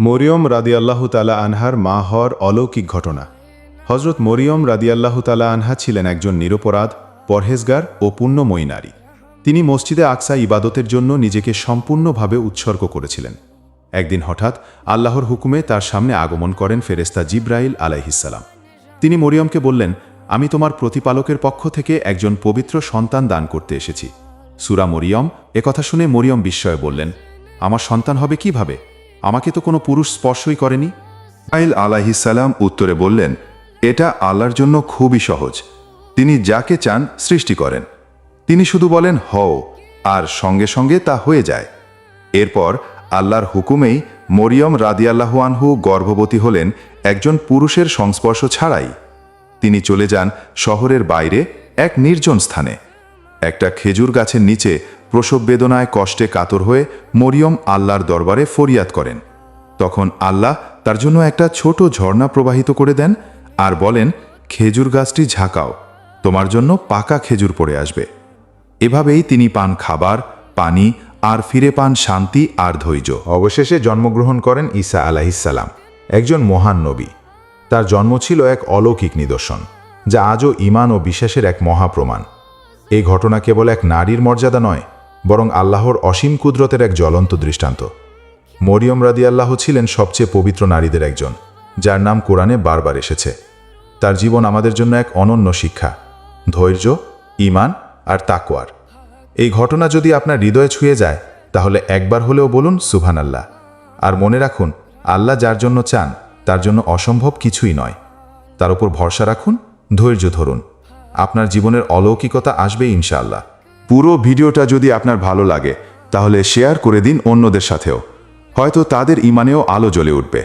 মরিয়ম রাদিয়াল্লাহু তাআলা আনহার মা হওয়ার অলৌকিক ঘটনা। হজরত মরিয়ম রাদিয়াল্লাহু তাআলা আনহা ছিলেন একজন নিরপরাধ, পরহেজগার ও পুণ্যময়ী নারী। তিনি মসজিদে আকসা ইবাদতের জন্য নিজেকে সম্পূর্ণভাবে উৎসর্গ করেছিলেন। একদিন হঠাৎ আল্লাহর হুকুমে তার সামনে আগমন করেন ফেরেশতা জিবরাইল আলাইহিসসালাম। তিনি মরিয়মকে বললেন, আমি তোমার প্রতিপালকের পক্ষ থেকে একজন পবিত্র সন্তান দান করতে এসেছি। সূরা মরিয়ম। একথা শুনে মরিয়ম বিস্ময়ে বললেন, আমার সন্তান হবে কিভাবে? আমাকে তো কোনো পুরুষ স্পর্শই করেনি। জিবরাইল আলাইহিসসালাম উত্তরে বললেন, এটা আল্লাহর জন্য খুবই সহজ। তিনি যাকে চান সৃষ্টি করেন। তিনি শুধু বলেন হও, আর সঙ্গে সঙ্গে তা হয়ে যায়। এরপর আল্লাহর হুকুমেই মরিয়ম রাদিয়াল্লাহু আনহু গর্ভবতী হলেন একজন পুরুষের সংস্পর্শ ছাড়াই। তিনি চলে যান শহরের বাইরে এক নির্জন স্থানে। একটা খেজুর গাছের নিচে প্রসব বেদনায় কষ্টে কাতর হয়ে মরিয়ম আল্লাহর দরবারে ফরিয়াদ করেন। তখন আল্লাহ তার জন্য একটা ছোট ঝর্ণা প্রবাহিত করে দেন আর বলেন, খেজুর গাছটি ঝাঁকাও, তোমার জন্য পাকা খেজুর পড়ে আসবে। এভাবেই তিনি পান খাবার, পানি আর ফিরে পান শান্তি আর ধৈর্য। অবশেষে জন্মগ্রহণ করেন ঈসা আলাইহিসসালাম, একজন মহান নবী। তার জন্ম ছিল এক অলৌকিক নিদর্শন, যা আজও ঈমান ও বিশ্বাসের এক মহাপ্রমাণ। এই ঘটনা কেবল এক নারীর মর্যাদা নয়, বরং আল্লাহর অসীম কুদরতের এক জ্বলন্ত দৃষ্টান্ত। মরিয়ম রাদিয়াল্লাহু ছিলেন সবচেয়ে পবিত্র নারীদের একজন, যার নাম কোরআনে বারবার এসেছে। তার জীবন আমাদের জন্য এক অনন্য শিক্ষা, ধৈর্য, ঈমান আর তাকওয়ার। এই ঘটনা যদি আপনার হৃদয়ে ছুঁয়ে যায়, তাহলে একবার হলেও বলুন সুবহানাল্লাহ। আর মনে রাখুন, আল্লাহ যার জন্য চান তার জন্য অসম্ভব কিছুই নয়। তার উপর ভরসা রাখুন, ধৈর্য ধরুন, আপনার জীবনের অলৌকিকতা আসবে ইনশাআল্লাহ। পুরো ভিডিওটা যদি আপনার ভালো লাগে, তাহলে শেয়ার করে দিন অন্যদের সাথেও। হয়তো তাদের ঈমানেও আলো জ্বলে উঠবে।